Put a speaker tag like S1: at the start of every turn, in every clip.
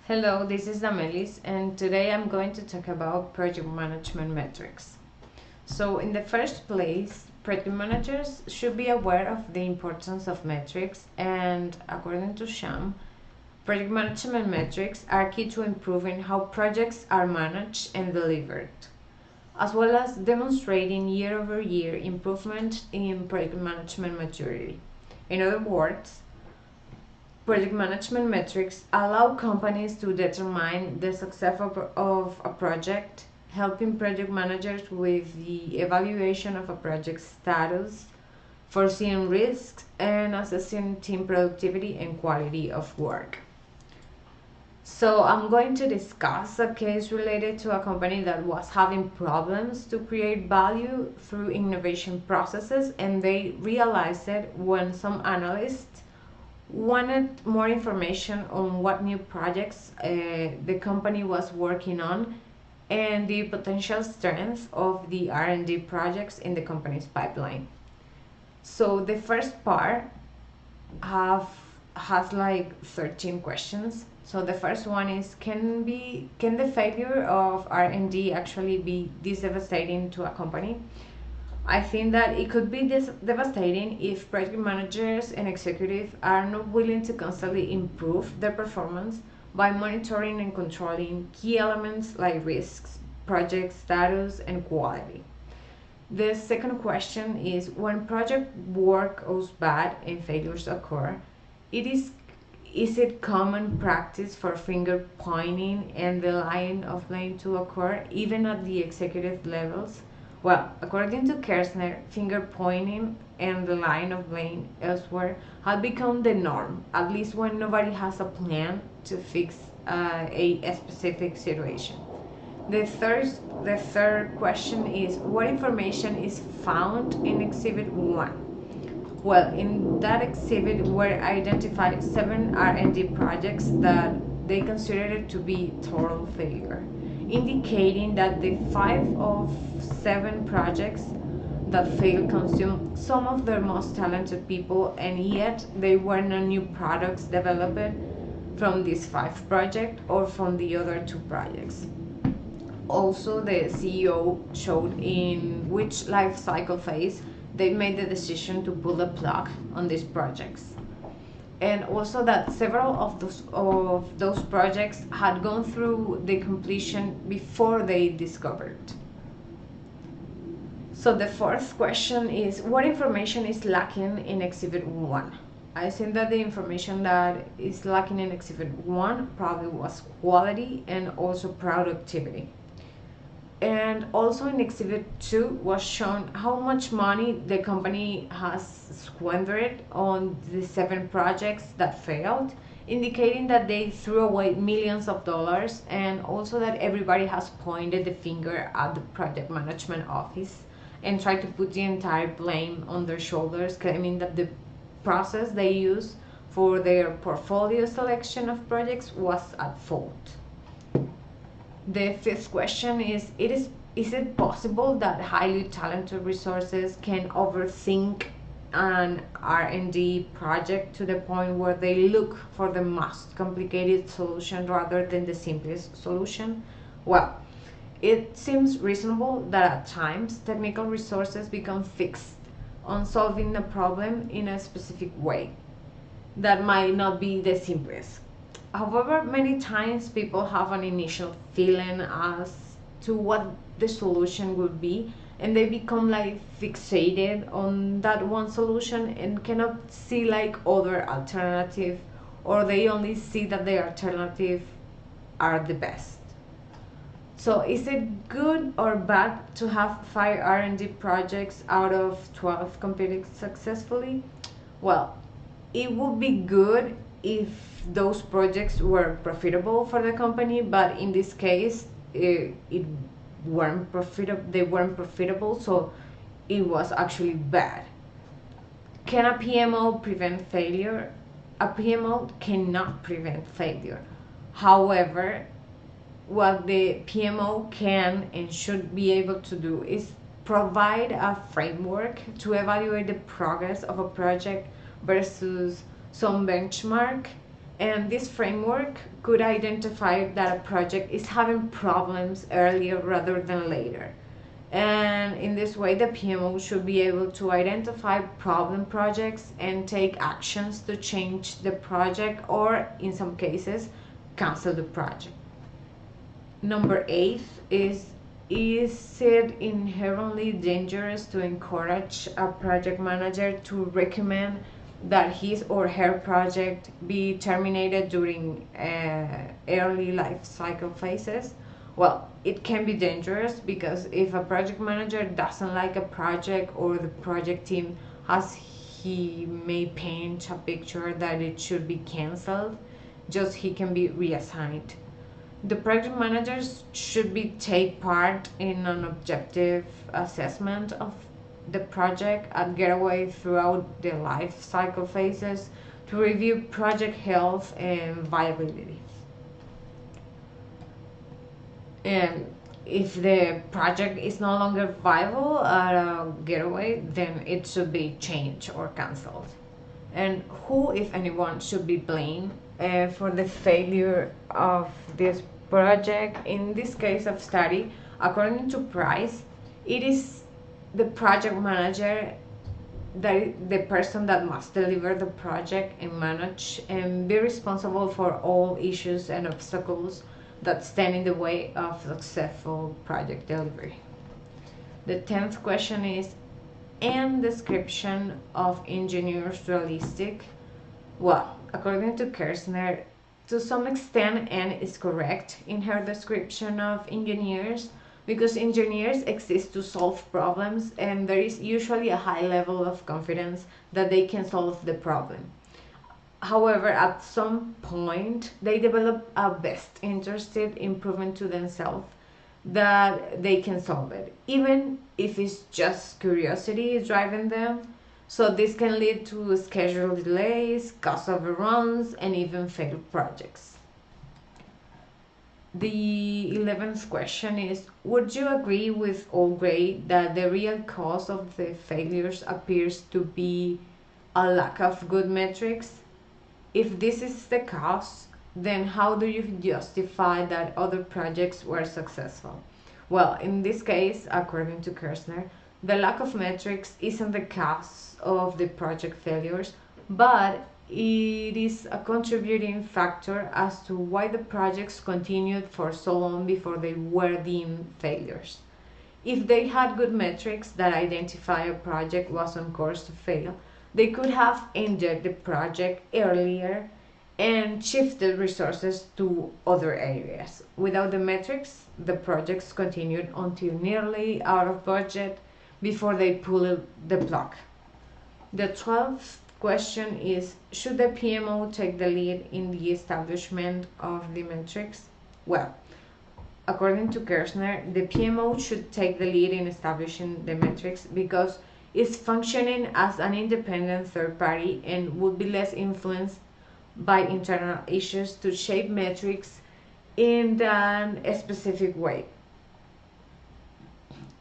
S1: Hello, this is Damelis, and today I'm going to talk about project management metrics. So, in the first place, project managers should be aware of the importance of metrics, and according to Sham, project management metrics are key to improving how projects are managed and delivered, as well as demonstrating year over year improvement in project management maturity. In other words, project management metrics allow companies to determine the success of a project, helping project managers with the evaluation of a project's status, foreseeing risks, and assessing team productivity and quality of work. So, I'm going to discuss a case related to a company that was having problems to create value through innovation processes, and they realized it when some analysts wanted more information on what new projects the company was working on and the potential strengths of the R&D projects in the company's pipeline. So the first part have has like 13 questions. So the first one is can the failure of R&D actually be this devastating to a company? I think that it could be devastating if project managers and executives are not willing to constantly improve their performance by monitoring and controlling key elements like risks, project status, and quality. The second question is when project work goes bad and failures occur, it is it common practice for finger pointing and the line of blame to occur even at the executive levels? Well, according to Kersner, finger pointing and the line of blame elsewhere have become the norm, at least when nobody has a plan to fix a specific situation. The third, the third question is what information is found in Exhibit 1? Well, in that exhibit were identified 7 R&D projects that they considered to be total failure, indicating that the 5 of 7 projects that failed consumed some of their most talented people, and yet they were no new products developed from these 5 projects or from the other 2 projects. Also, the CEO showed in which life cycle phase they made the decision to pull the plug on these projects. And also that several of those projects had gone through the completion before they discovered. So the fourth question is what information is lacking in Exhibit 1? I think that the information that is lacking in Exhibit 1 probably was quality and also productivity. And also in Exhibit 2 was shown how much money the company has squandered on the 7 projects that failed, indicating that they threw away millions of dollars, and also that everybody has pointed the finger at the project management office and tried to put the entire blame on their shoulders, claiming that the process they used for their portfolio selection of projects was at fault. The fifth question is it possible that highly talented resources can overthink an R&D project to the point where they look for the most complicated solution rather than the simplest solution? Well, it seems reasonable that at times technical resources become fixed on solving a problem in a specific way that might not be the simplest. However, many times people have an initial feeling as to what the solution would be, and they become like fixated on that one solution and cannot see like other alternative, or they only see that the alternative are the best. So is it good or bad to have 5 R&D projects out of 12 completed successfully? Well, it would be good if those projects were profitable for the company, but in this case, it weren't profitable. They weren't profitable, so it was actually bad. Can a PMO prevent failure? A PMO cannot prevent failure. However, what the PMO can and should be able to do is provide a framework to evaluate the progress of a project versus some benchmark And this framework could identify that a project is having problems earlier rather than later. And in this way, the PMO should be able to identify problem projects and take actions to change the project, or in some cases, cancel the project. Number 8 is it inherently dangerous to encourage a project manager to recommend that his or her project be terminated during early life cycle phases? Well, it can be dangerous because if a project manager doesn't like a project, or the project team has, he may paint a picture that it should be cancelled, just he can be reassigned. The project managers should be take part in an objective assessment of the project at Getaway throughout the life cycle phases to review project health and viability. And if the project is no longer viable at a Getaway, then it should be changed or cancelled. And who, if anyone, should be blamed for the failure of this project? In this case of study, according to Price, it is the project manager, that the person that must deliver the project and manage and be responsible for all issues and obstacles that stand in the way of successful project delivery. The 10th question is, and description of engineers realistic? Well, according to Kirchner, to some extent Anne is correct in her description of engineers, because engineers exist to solve problems and there is usually a high level of confidence that they can solve the problem. However, at some point they develop a best interest in proving to themselves that they can solve it, even if it's just curiosity driving them. So this can lead to schedule delays, cost overruns, and even failed projects. The 11th question is, would you agree with Allgray that the real cause of the failures appears to be a lack of good metrics? If this is the cause, then how do you justify that other projects were successful? Well, in this case, according to Kirchner, the lack of metrics isn't the cause of the project failures, but it is a contributing factor as to why the projects continued for so long before they were deemed failures. If they had good metrics that identify a project was on course to fail, they could have ended the project earlier and shifted resources to other areas. Without the metrics, the projects continued until nearly out of budget before they pulled the plug. The 12th question is, should the PMO take the lead in the establishment of the metrics? Well, according to Kirchner, the PMO should take the lead in establishing the metrics because it's functioning as an independent third party and would be less influenced by internal issues to shape metrics in a specific way.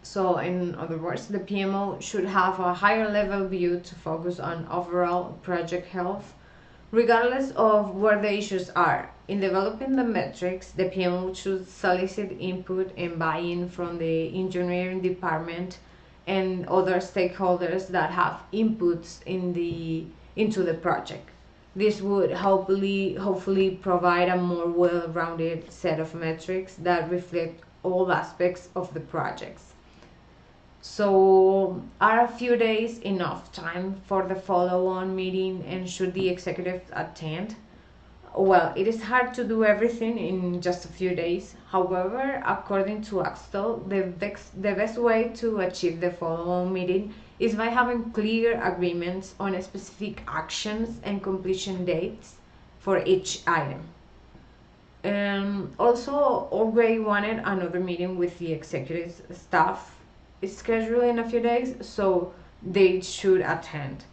S1: So in other words, the PMO should have a higher level view to focus on overall project health, regardless of where the issues are. In developing the metrics, the PMO should solicit input and buy-in from the engineering department and other stakeholders that have inputs into the project. This would hopefully provide a more well-rounded set of metrics that reflect all aspects of the projects. So, are a few days enough time for the follow-on meeting, and should the executive attend? Well, it is hard to do everything in just a few days. However, according to Axtell, the best way to achieve the follow-on meeting is by having clear agreements on specific actions and completion dates for each item. Also, Allgray wanted another meeting with the executive staff scheduled in a few days, so they should attend.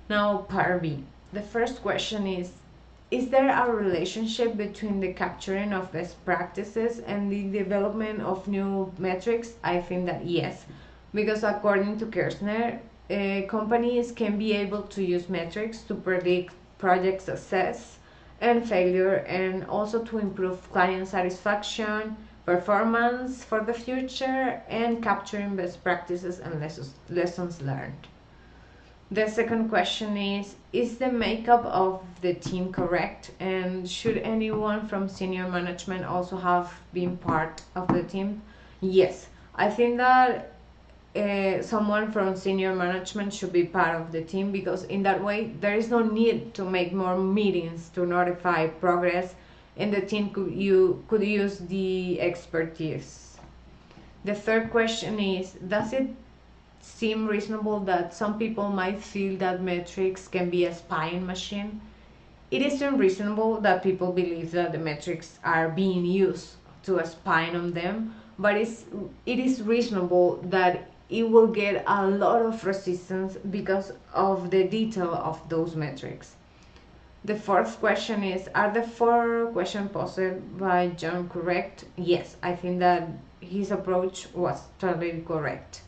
S1: Now, part B. The first question is there a relationship between the capturing of best practices and the development of new metrics? I think that yes, because according to Kirchner, companies can be able to use metrics to predict project success and failure, and also to improve client satisfaction, performance for the future, and capturing best practices and lessons learned. The second question is the makeup of the team correct, and should anyone from senior management also have been part of the team? Yes, I think that someone from senior management should be part of the team, because in that way there is no need to make more meetings to notify progress, and the team could use the expertise. The third question is, does it seem reasonable that some people might feel that metrics can be a spying machine? It is unreasonable that people believe that the metrics are being used to spy on them, but it is reasonable that it will get a lot of resistance because of the detail of those metrics. The fourth question is, are the four questions posed by John correct? Yes, I think that his approach was totally correct.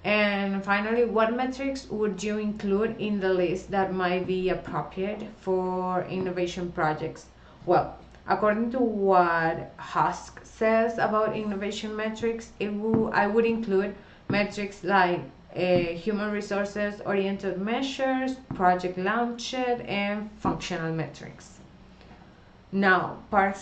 S1: And finally, what metrics would you include in the list that might be appropriate for innovation projects? Well, according to what Husk says about innovation metrics, I would include metrics like human resources oriented measures, project launched, and functional metrics. Now, part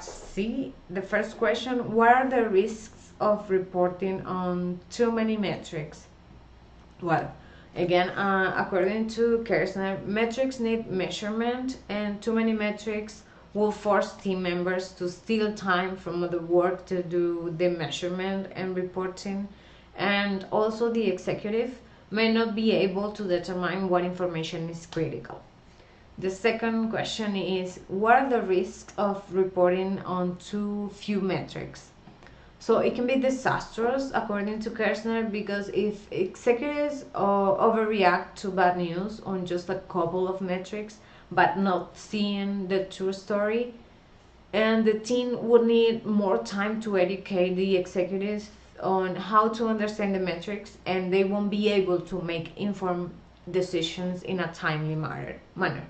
S1: C, the first question, what are the risks of reporting on too many metrics? Well, again, according to Kersner, metrics need measurement, and too many metrics will force team members to steal time from other work to do the measurement and reporting, and also the executive may not be able to determine what information is critical. The second question is, what are the risks of reporting on too few metrics? So it can be disastrous, according to Kersner, because if executives overreact to bad news on just a couple of metrics, but not seeing the true story, and the team would need more time to educate the executives on how to understand the metrics, and they won't be able to make informed decisions in a timely manner.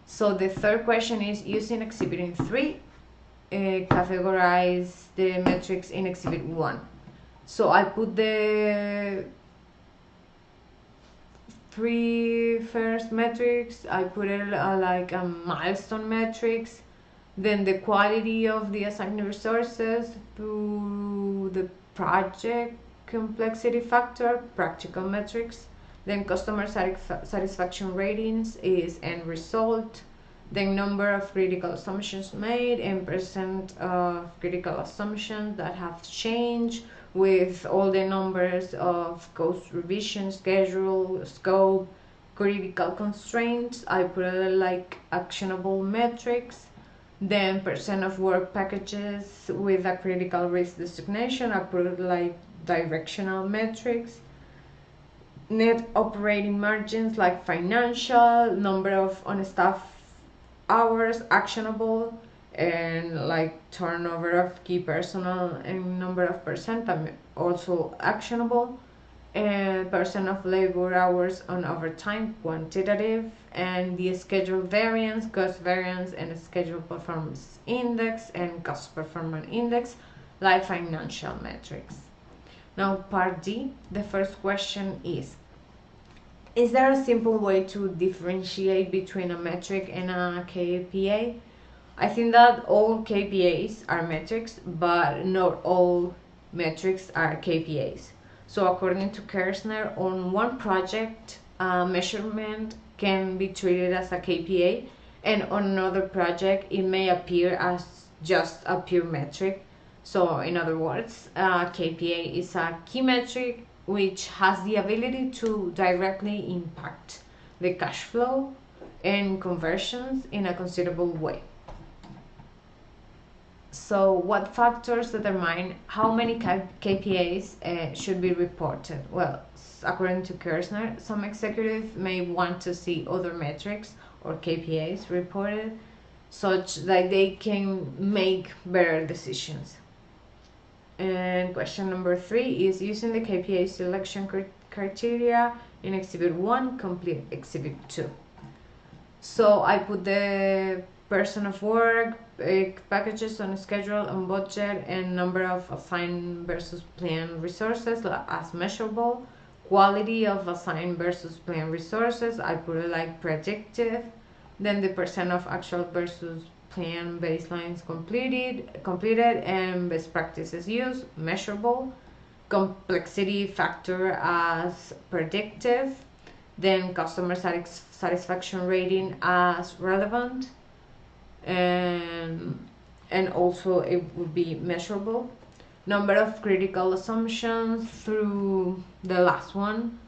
S1: So the third question is, using Exhibit 3, categorize the metrics in Exhibit 1. So I put the three first metrics, I put it like a milestone metrics, then the quality of the assigned resources to the project complexity factor, practical metrics, then customer satisfaction ratings is end result, then number of critical assumptions made and percent of critical assumptions that have changed with all the numbers of cost revision, schedule, scope, critical constraints. I put it like actionable metrics. Then percent of work packages with a critical risk designation, I put it like directional metrics. Net operating margins like financial, number of on-staff hours actionable, and like turnover of key personnel and number of percent also actionable, and percent of labor hours on overtime quantitative, and the schedule variance, cost variance, and schedule performance index and cost performance index like financial metrics. Now part D, the first question is there a simple way to differentiate between a metric and a KPI? I think that all KPIs are metrics, but not all metrics are KPIs. So according to Kersner, on one project, measurement can be treated as a KPI, and on another project, it may appear as just a pure metric. So in other words, KPI is a key metric which has the ability to directly impact the cash flow and conversions in a considerable way. So what factors determine how many KPIs should be reported? Well, according to Kersner, some executives may want to see other metrics or KPIs reported such that they can make better decisions. And question number 3 is, using the KPI selection criteria in Exhibit 1, complete Exhibit 2. So I put the person of work, packages on schedule and budget, and number of assigned versus planned resources as measurable. Quality of assigned versus planned resources, I put it like predictive. Then the percent of actual versus planned baselines completed, and best practices used, measurable. Complexity factor as predictive, then customer satisfaction rating as relevant, and also it would be measurable. Number of critical assumptions through the last one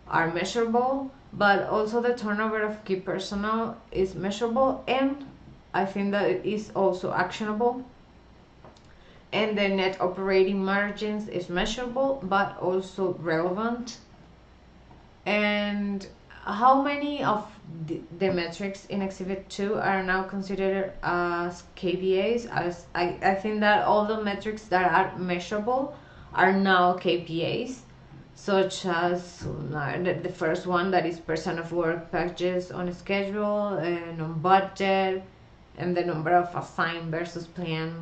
S1: are measurable, but also the turnover of key personnel is measurable, and I think that it is also actionable. And the net operating margins is measurable but also relevant. And how many of the metrics in Exhibit 2 are now considered as KPIs? As I think that all the metrics that are measurable are now KPIs, such as the first one, that is percent of work packages on schedule and on budget, and the number of assigned versus planned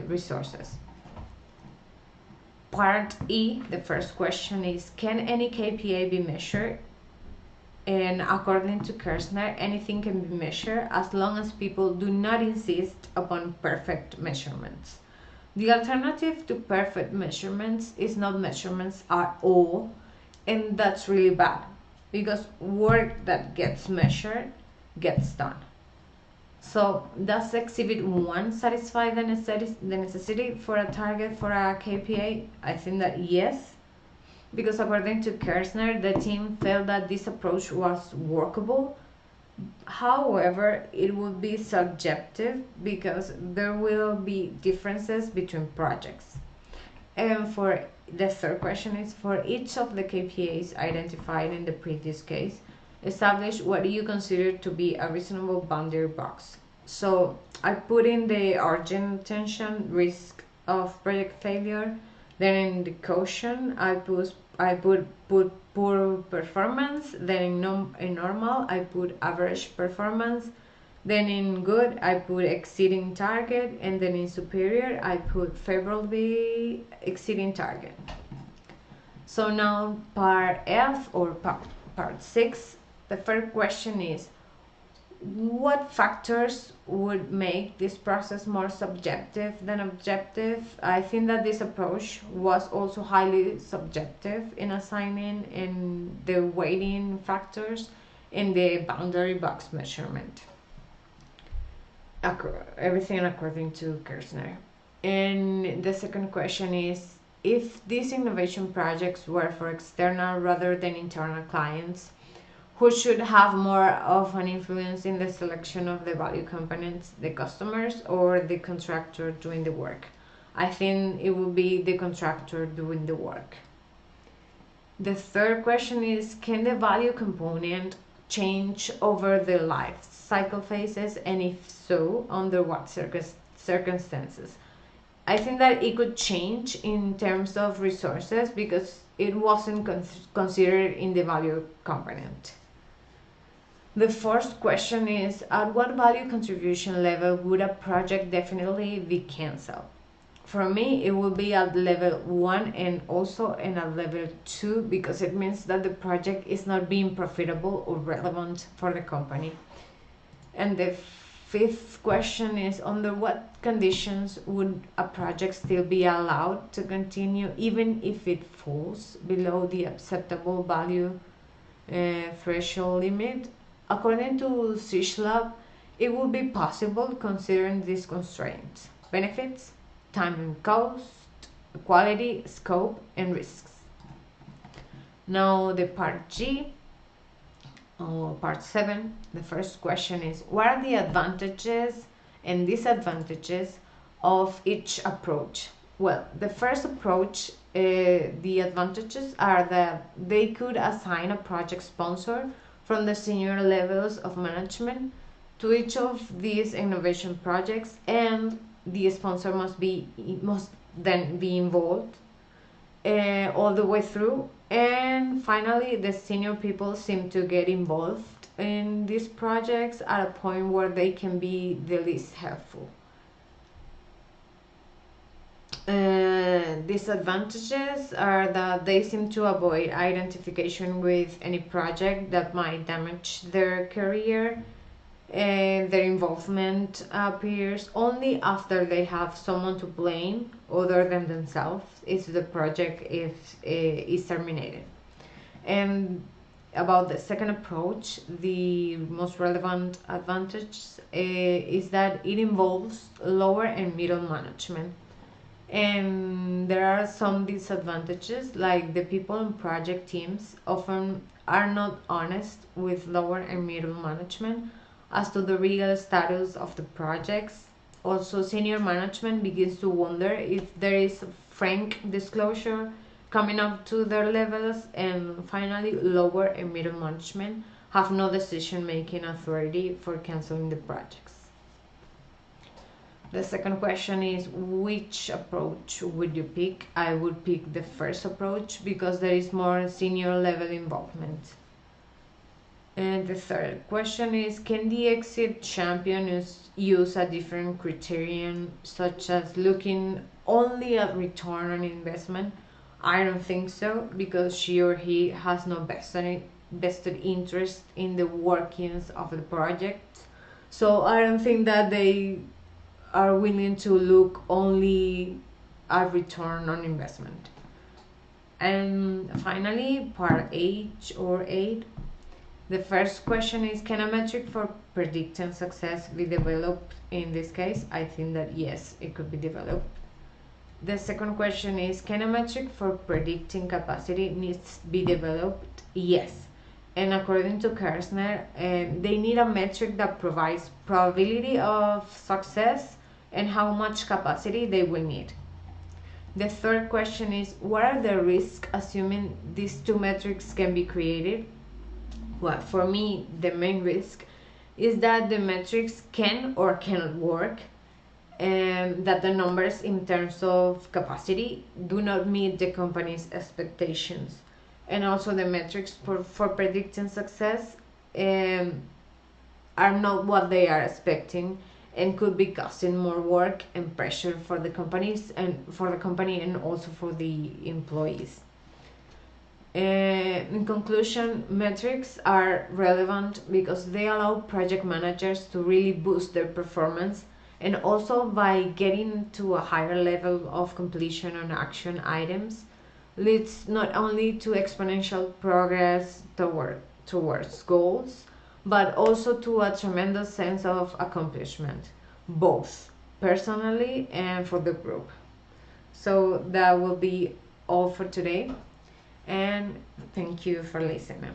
S1: resources. Part E, the first question is, can any KPI be measured? And according to Kersner, anything can be measured as long as people do not insist upon perfect measurements. The alternative to perfect measurements is not measurements at all, and that's really bad, because work that gets measured gets done. So does Exhibit 1 satisfy the necessity for a target for a KPI? I think that yes, because according to Kersner, the team felt that this approach was workable. However, it would be subjective because there will be differences between projects. And for the third question is, for each of the KPIs identified in the previous case, establish what do you consider to be a reasonable boundary box. So I put in the urgent attention, risk of project failure. Then in the caution, I put poor performance. Then in normal, I put average performance. Then in good, I put exceeding target. And then in superior, I put favorably exceeding target. So now part F, or part 6, the first question is, what factors would make this process more subjective than objective? I think that this approach was also highly subjective in assigning in the weighting factors in the boundary box measurement. Everything according to Kersner. And the second question is, if these innovation projects were for external rather than internal clients, who should have more of an influence in the selection of the value components, the customers or the contractor doing the work? I think it will be the contractor doing the work. The third question is, can the value component change over the life cycle phases, and if so, under what circumstances? I think that it could change in terms of resources because it wasn't considered in the value component. The first question is, at what value contribution level would a project definitely be cancelled? For me, it will be at level 1 and also at level 2, because it means that the project is not being profitable or relevant for the company. And the fifth question is, under what conditions would a project still be allowed to continue even if it falls below the acceptable value threshold limit? According to Sishlab, it would be possible considering these constraints: benefits, time and cost, quality, scope, and risks. Now the part G, or part 7, the first question is, what are the advantages and disadvantages of each approach? Well, the first approach, the advantages are that they could assign a project sponsor from the senior levels of management to each of these innovation projects, and the sponsor must then be involved all the way through. And finally, the senior people seem to get involved in these projects at a point where they can be the least helpful. Disadvantages are that they seem to avoid identification with any project that might damage their career, and their involvement appears only after they have someone to blame other than themselves if the project is terminated. And about the second approach, the most relevant advantage is that it involves lower and middle management. And there are some disadvantages, like the people in project teams often are not honest with lower and middle management as to the real status of the projects. Also, senior management begins to wonder if there is frank disclosure coming up to their levels. And finally, lower and middle management have no decision making authority for canceling the projects. The second question is, which approach would you pick? I would pick the first approach because there is more senior level involvement. And the third question is, can the exit champion use a different criterion, such as looking only at return on investment? I don't think so, because she or he has no vested interest in the workings of the project. So I don't think that they are willing to look only at return on investment. And finally, part eight. The first question is, can a metric for predicting success be developed? In this case, I think that yes, it could be developed. The second question is, can a metric for predicting capacity needs to be developed? Yes. And according to Kersner, they need a metric that provides probability of success and how much capacity they will need. The third question is, what are the risks assuming these two metrics can be created? Well, for me, the main risk is that the metrics can or cannot work, and that the numbers in terms of capacity do not meet the company's expectations. And also the metrics for predicting success are not what they are expecting, and could be causing more work and pressure for the companies and for the company and also for the employees. In conclusion, metrics are relevant because they allow project managers to really boost their performance, and also by getting to a higher level of completion on action items leads not only to exponential progress towards goals, but also to a tremendous sense of accomplishment, both personally and for the group. So that will be all for today, and thank you for listening.